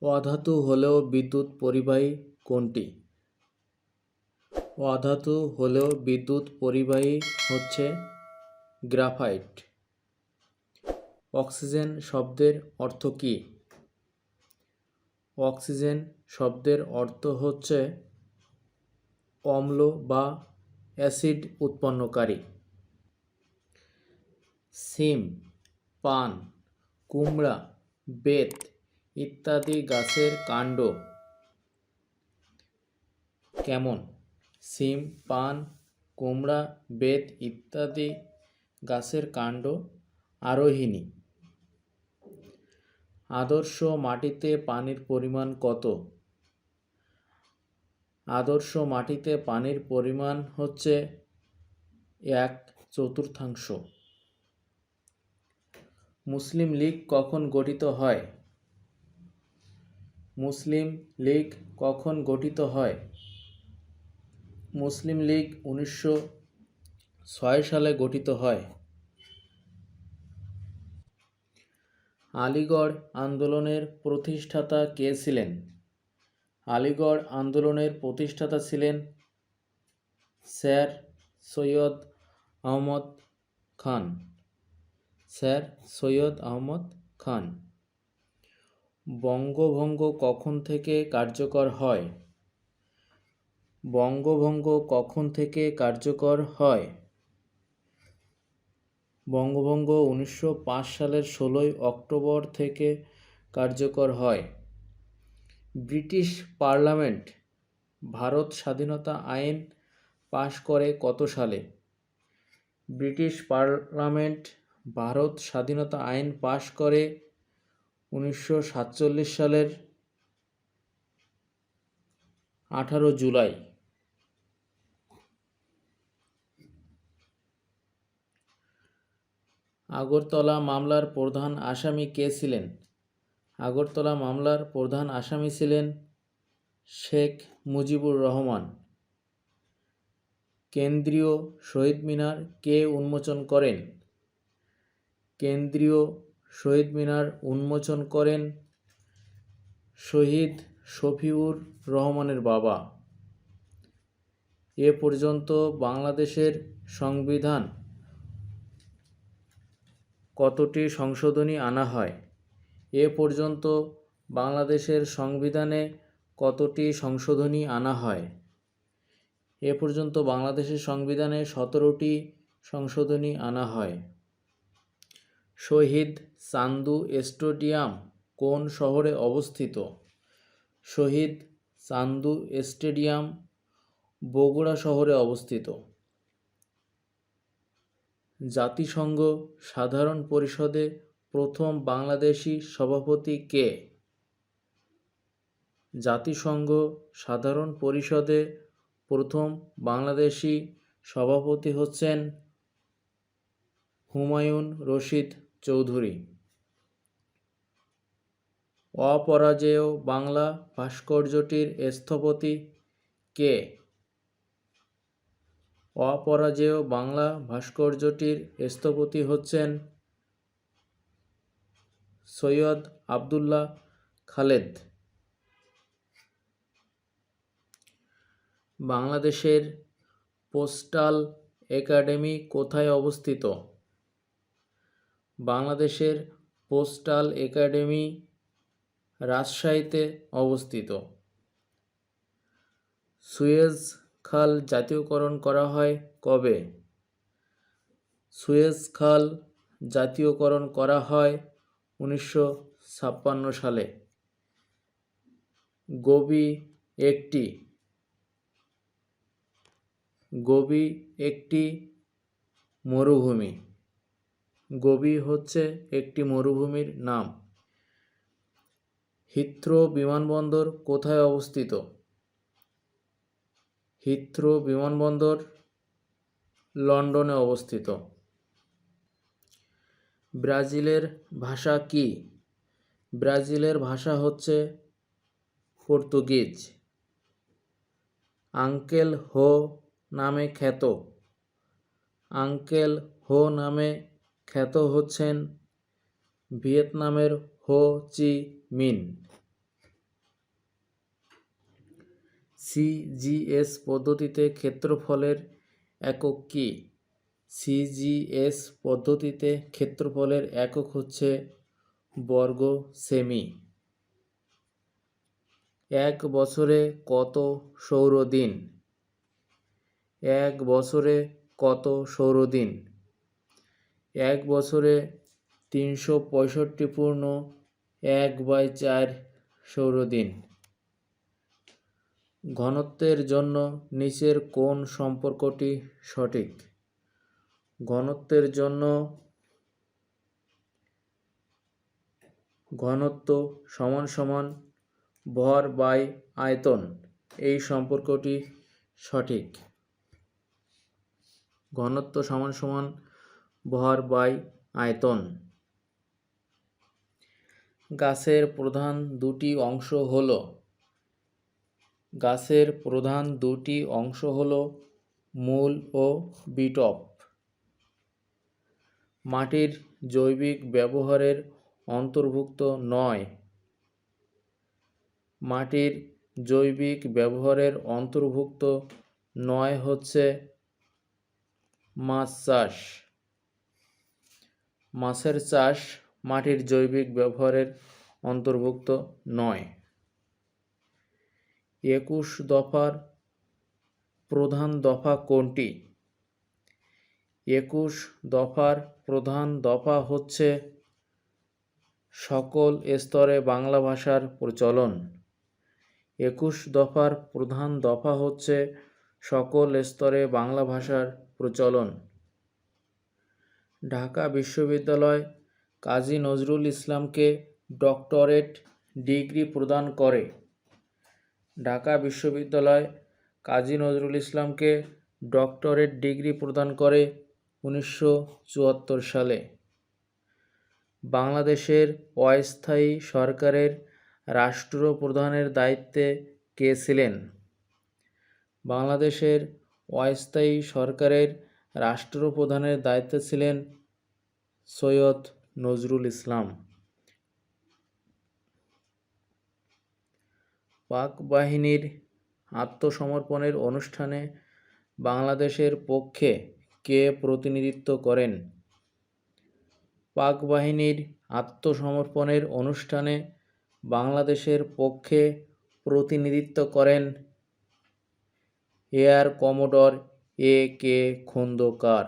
অধাতু হলেও বিদ্যুৎ পরিবাহী কোনটি? অধাতু হলেও বিদ্যুৎ পরিবাহী হচ্ছে গ্রাফাইট। অক্সিজেন শব্দের অর্থ কী? অক্সিজেন শব্দের অর্থ হচ্ছে অম্ল বা অ্যাসিড উৎপন্নকারী। সিম, পান, কুমড়া, বেত ইত্যাদি গাছের কাণ্ড কেমন? সিম, পান, কুমড়া, বেত ইত্যাদি গাছের কাণ্ড আরোহিণী। আদর্শ মাটিতে পানির পরিমাণ কত? আদর্শ মাটিতে পানির পরিমাণ হচ্ছে 1/4। মুসলিম লীগ কখন গঠিত হয়? মুসলিম লীগ কখন গঠিত হয়? মুসলিম লীগ 1906 সালে গঠিত হয়। আলিগড় আন্দোলনের প্রতিষ্ঠাতা কে ছিলেন? আলিগড় আন্দোলনের প্রতিষ্ঠাতা ছিলেন স্যার সৈয়দ আহমদ খান। স্যার সৈয়দ আহমদ খান। বঙ্গভঙ্গ কখন থেকে কার্যকর হয়? বঙ্গভঙ্গ কখন থেকে কার্যকর হয়? বঙ্গভঙ্গ 1905 সালের 16 অক্টোবর থেকে কার্যকর হয়। ব্রিটিশ পার্লামেন্ট ভারত স্বাধীনতা আইন পাশ করে কত সালে? ব্রিটিশ পার্লামেন্ট ভারত স্বাধীনতা আইন পাশ করে 1947 সালের 18 জুলাই। আগরতলা মামলার প্রধান আসামি কে ছিলেন? আগরতলা মামলার প্রধান আসামি ছিলেন শেখ মুজিবুর রহমান। কেন্দ্রীয় শহীদ মিনার কে উন্মোচন করেন? কেন্দ্রীয় শহীদ মিনার উন্মোচন করেন শহীদ শফিউর রহমানের বাবা। এ পর্যন্ত বাংলাদেশের সংবিধান কতটি সংশোধনী আনা হয়? এ পর্যন্ত বাংলাদেশের সংবিধানে কতটি সংশোধনী আনা হয়? এ পর্যন্ত বাংলাদেশের সংবিধানে 17টি সংশোধনী আনা হয়। শহীদ চান্দু স্টেডিয়াম কোন শহরে অবস্থিত? শহীদ চান্দু স্টেডিয়াম বগুড়া শহরে অবস্থিত। জাতিসংঘ সাধারণ পরিষদে প্রথম বাংলাদেশি সভাপতি কে? জাতিসংঘ সাধারণ পরিষদে প্রথম বাংলাদেশি সভাপতি হচ্ছেন হুমায়ুন রশিদ চৌধুরী। অপরাজেয় বাংলা ভাস্কর্যটির স্থপতি কে? অপরাজেয় বাংলা ভাস্কর্যটির স্থপতি হচ্ছেন সৈয়দ আবদুল্লাহ খালেদ। বাংলাদেশের পোস্টাল একাডেমি কোথায় অবস্থিত? বাংলাদেশের পোস্টাল একাডেমি রাজশাহীতে অবস্থিত। সুয়েজ খাল জাতীয়করণ করা হয় কবে? সুয়েজ খাল জাতীয়করণ করা হয় 1956 সালে। গোবি একটি মরুভূমি। গোবি হচ্ছে একটি মরুভূমির নাম। হিথ্রো বিমানবন্দর কোথায় অবস্থিত? হিথ্রো বিমানবন্দর লন্ডনে অবস্থিত। ব্রাজিলের ভাষা কি? ব্রাজিলের ভাষা হচ্ছে পর্তুগিজ। আঙ্কেল হো নামে খ্যাত। আঙ্কেল হো নামে খ্যাত হচ্ছেন ভিয়েতনামের হো চি মিন। সিজিএস পদ্ধতিতে ক্ষেত্রফলের একক কী? সিজিএস পদ্ধতিতে ক্ষেত্রফলের একক হচ্ছে বর্গ সেমি। এক বছরে কত সৌরদিন? এক বছরে কত সৌরদিন? এক বছরে 365 × 1/4 সৌরদিন। ঘনত্বের জন্য নিচের কোন সম্পর্কটি সঠিক? ঘনত্বের জন্য ঘনত্ব সমান সমান ভর বাই আয়তন, এই সম্পর্কটি সঠিক। ঘনত্ব সমান সমান ভর বাই আয়তন। গাছের প্রধান দুটি অংশ হলো গাছের প্রধান দুটি অংশ হলো মূল ও বিটপ। মাটির জৈবিক ব্যবহারের অন্তর্ভুক্ত নয়। মাটির জৈবিক ব্যবহারের অন্তর্ভুক্ত নয় হচ্ছে মাছ চাষ। মাছের চাষ মাটির জৈবিক ব্যবহারের অন্তর্ভুক্ত নয়। 21 দফার প্রধান দফা কোনটি? 21 দফার প্রধান দফা হচ্ছে সকল স্তরে বাংলা ভাষার প্রচলন। 21 দফার প্রধান দফা হচ্ছে সকল স্তরে বাংলা ভাষার প্রচলন। ঢাকা বিশ্ববিদ্যালয় কাজী নজরুল ইসলামকে ডক্টরেট ডিগ্রি প্রদান করে। ঢাকা বিশ্ববিদ্যালয় কাজী নজরুল ইসলামকে ডক্টরেট ডিগ্রি প্রদান করে 1974 সালে। বাংলাদেশের অস্থায়ী সরকারের রাষ্ট্রপ্রধানের দায়িত্বে কে ছিলেন? বাংলাদেশের অস্থায়ী সরকারের রাষ্ট্রপ্রধানের দায়িত্বে ছিলেন সৈয়দ নজরুল ইসলাম। পাক বাহিনীর আত্মসমর্পণের অনুষ্ঠানে বাংলাদেশের পক্ষে কে প্রতিনিধিত্ব করেন? পাক বাহিনীর আত্মসমর্পণের অনুষ্ঠানে বাংলাদেশের পক্ষে প্রতিনিধিত্ব করেন এয়ার কমোডর A.K. খন্দকার।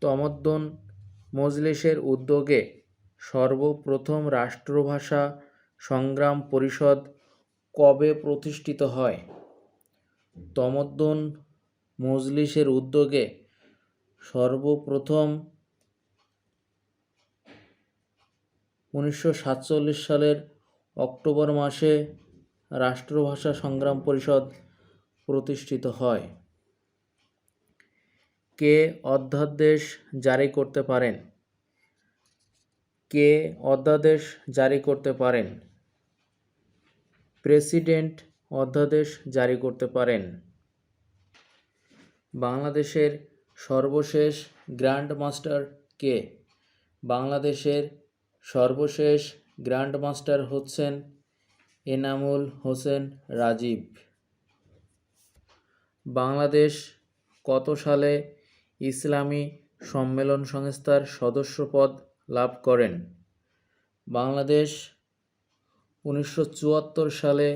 তমদ্দুন মজলিসের উদ্যোগে সর্বপ্রথম রাষ্ট্রভাষা সংগ্রাম পরিষদ কবে প্রতিষ্ঠিত হয়? তমদ্দুন মজলিসের উদ্যোগে সর্বপ্রথম 1947 সালের অক্টোবর মাসে রাষ্ট্রভাষা সংগ্রাম পরিষদ প্রতিষ্ঠিত হয়। কে অধ্যাদেশ জারি করতে পারেন? কে অধ্যাদেশ জারি করতে পারেন? প্রেসিডেন্ট অধ্যাদেশ জারি করতে পারেন। বাংলাদেশের সর্বশেষ গ্র্যান্ড মাস্টার কে? বাংলাদেশের সর্বশেষ গ্র্যান্ড মাস্টার হচ্ছেন এনামুল হোসেন রাজীব। বাংলাদেশ কত সালে ইসলামী সম্মেলন সংস্থার সদস্যপদ লাভ করেন? বাংলাদেশ 1974 সালে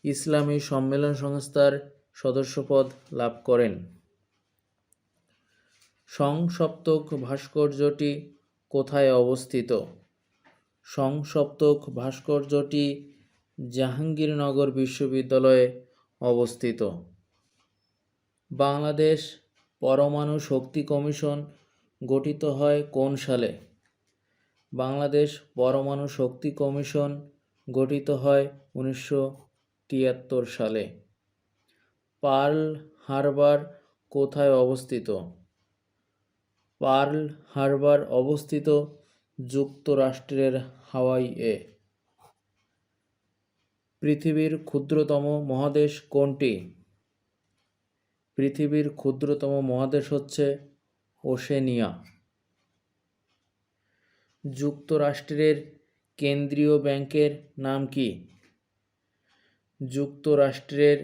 ইসলামী সম্মেলন সংস্থার সদস্যপদ লাভ করেন। সংসপ্তক ভাস্কর্যটি কোথায় অবস্থিত? সংসপ্তক ভাস্কর্যটি জাহাঙ্গীরনগর বিশ্ববিদ্যালয়ে অবস্থিত। বাংলাদেশ পরমাণু শক্তি কমিশন গঠিত হয় কোন সালে? বাংলাদেশ পরমাণু শক্তি কমিশন গঠিত হয় 1973 সালে। পার্ল হারবার কোথায় অবস্থিত? পার্ল হারবার অবস্থিত যুক্তরাষ্ট্রের হাওয়াইয়ে। পৃথিবীর ক্ষুদ্রতম মহাদেশ কোনটি? পৃথিবীর ক্ষুদ্রতম মহাদেশ হচ্ছে ওশেনিয়া। যুক্তরাষ্ট্রের কেন্দ্রীয় ব্যাংকের নাম কি? যুক্তরাষ্ট্রের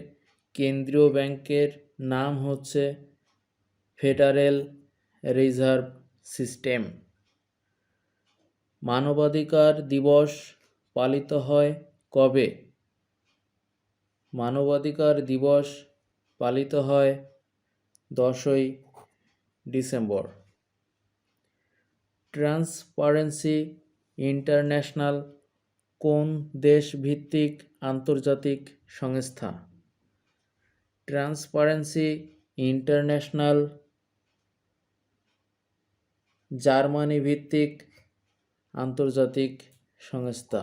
কেন্দ্রীয় ব্যাংকের নাম হচ্ছে ফেডারেল রিজার্ভ সিস্টেম। মানবাধিকার দিবস পালিত হয় কবে? মানবাধিকার দিবস পালিত হয় 10ই ডিসেম্বর। ট্রান্সপারেন্সি ইন্টারন্যাশনাল কোন দেশভিত্তিক আন্তর্জাতিক সংস্থা? ট্রান্সপারেন্সি ইন্টারন্যাশনাল জার্মানি ভিত্তিক আন্তর্জাতিক সংস্থা।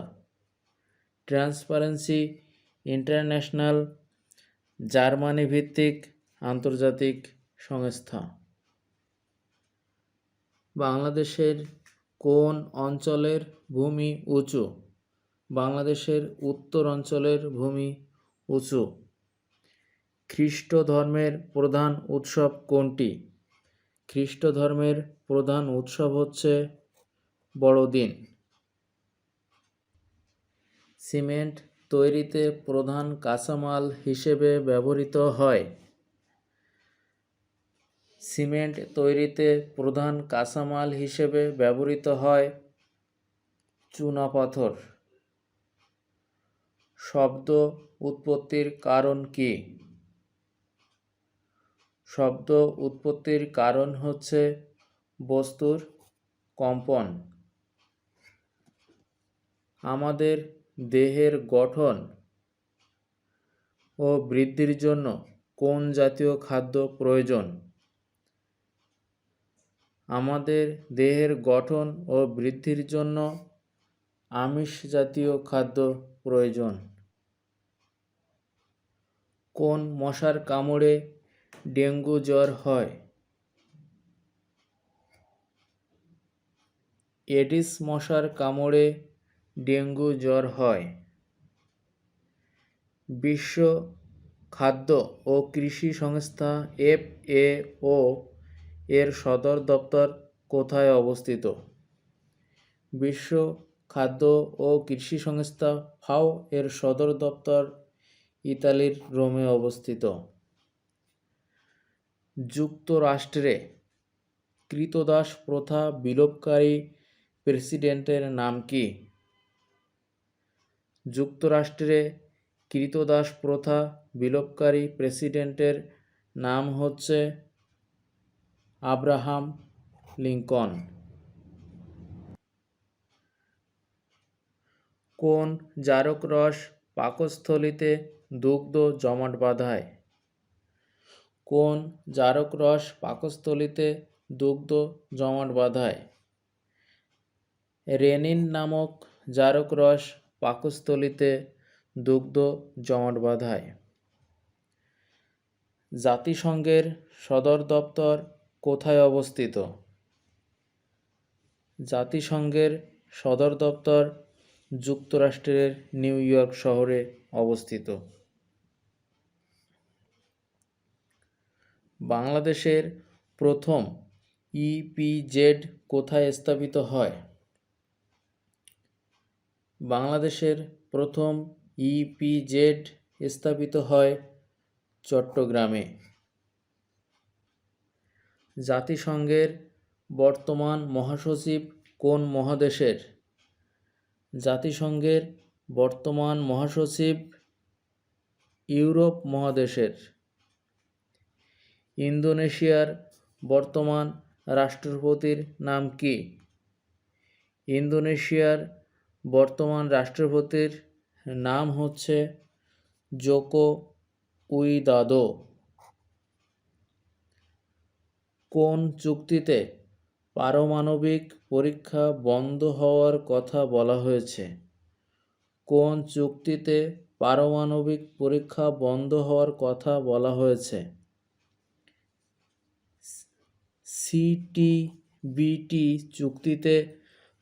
ট্রান্সপারেন্সি ইন্টারন্যাশনাল জার্মানি ভিত্তিক আন্তর্জাতিক সংস্থা। বাংলাদেশের কোন অঞ্চলের ভূমি উঁচু? বাংলাদেশের উত্তর অঞ্চলের ভূমি উঁচু। খ্রিস্ট ধর্মের প্রধান উৎসব কোনটি? খ্রিস্ট ধর্মের প্রধান উৎসব হচ্ছে বড়দিন। সিমেন্ট তৈরিতে প্রধান কাঁচামাল হিসেবে ব্যবহৃত হয়। সিমেন্ট তৈরিতে প্রধান কাঁচামাল হিসেবে ব্যবহৃত হয় চুনাপাথর। শব্দ উৎপত্তির কারণ কি? শব্দ উৎপত্তির কারণ হচ্ছে বস্তুর কম্পন। আমাদের দেহের গঠন ও বৃদ্ধির জন্য কোন জাতীয় খাদ্য প্রয়োজন? আমাদের দেহের গঠন ও বৃদ্ধির জন্য আমিষ জাতীয় খাদ্য প্রয়োজন। কোন মশার কামড়ে ডেঙ্গু জ্বর হয়? এডিস মশার কামড়ে ডেঙ্গু জ্বর হয়। বিশ্ব খাদ্য ও কৃষি সংস্থা FAO এর সদর দপ্তর কোথায় অবস্থিত? বিশ্ব খাদ্য ও কৃষি সংস্থা FAO এর সদর দপ্তর ইতালির রোমে অবস্থিত। যুক্তরাষ্ট্রে ক্রীতদাস প্রথা বিলোপকারী প্রেসিডেন্টের নাম কি? যুক্তরাষ্ট্রে ক্রীতদাস প্রথা বিলোপকারী প্রেসিডেন্টের নাম হচ্ছে আব্রাহাম লিঙ্কন। কোন জারক রস পাকস্থলীতে দুগ্ধ জমাট বাঁধায়? কোন জারক রস পাকস্থলীতে দুগ্ধ জমাট বাঁধায়? রেনিন নামক জারক রস পাকস্থলীতে দুগ্ধ জমাট বাঁধায়। জাতিসংঘের সদর দপ্তর কোথায় অবস্থিত? জাতিসংঘের সদর দপ্তর যুক্তরাষ্ট্রের নিউ ইয়র্ক শহরে অবস্থিত। বাংলাদেশের প্রথম EPZ কোথায় স্থাপিত হয়? বাংলাদেশের প্রথম EPZ স্থাপিত হয় চট্টগ্রামে। জাতিসংঘের বর্তমান মহাসচিব কোন মহাদেশের? জাতিসংঘের বর্তমান মহাসচিব ইউরোপ মহাদেশের। ইন্দোনেশিয়ার বর্তমান রাষ্ট্রপতির নাম কি? ইন্দোনেশিয়ার বর্তমান রাষ্ট্রপতির নাম হচ্ছে জোকো উইদোদো। কোন চুক্তিতে পারমাণবিক পরীক্ষা বন্ধ হওয়ার কথা বলা হয়েছে? কোন চুক্তিতে পারমাণবিক পরীক্ষা বন্ধ হওয়ার কথা বলা হয়েছে? CTBT চুক্তিতে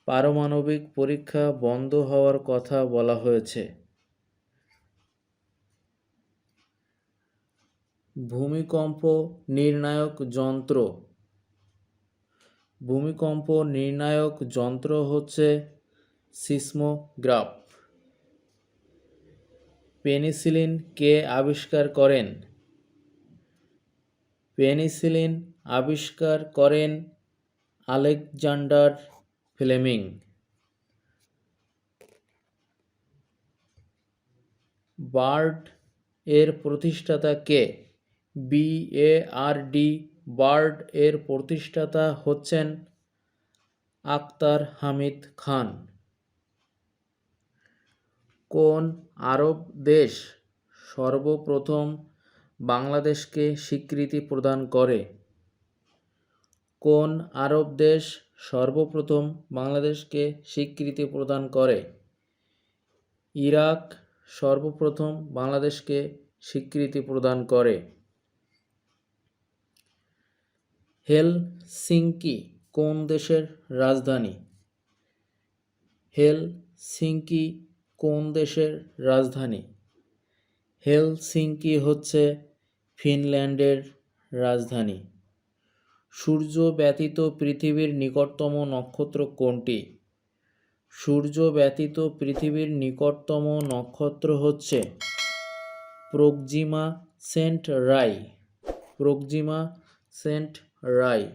পারমাণবিক পরীক্ষা বন্ধ হওয়ার কথা বলা হয়েছে। ভূমিকম্প নির্ণায়ক যন্ত্র। ভূমিকম্প নির্ণায়ক যন্ত্র হচ্ছে সিসমোগ্রাফ। পেনিসিলিন কে আবিষ্কার করেন? পেনিসিলিন আবিষ্কার করেন আলেকজান্ডার ফ্লেমিং। বার্ড এর প্রতিষ্ঠাতা কে? BARD বার্ড এর প্রতিষ্ঠাতা হচ্ছেন আখতার হামিদ খান। কোন আরব দেশ সর্বপ্রথম বাংলাদেশকে স্বীকৃতি প্রদান করে? কোন আরব দেশ সর্বপ্রথম বাংলাদেশকে স্বীকৃতি প্রদান করে? ইরাক সর্বপ্রথম বাংলাদেশকে স্বীকৃতি প্রদান করে। হেলসিঙ্কি কোন দেশের রাজধানী? হেলসিঙ্কি কোন দেশের রাজধানী? হেলসিঙ্কি হচ্ছে ফিনল্যান্ডের রাজধানী। সূর্য ব্যতীত পৃথিবীর নিকটতম নক্ষত্র কোনটি? সূর্য ব্যতীত পৃথিবীর নিকটতম নক্ষত্র হচ্ছে প্রক্সিমা সেন্টরাই। প্রক্সিমা সেন্টরাই।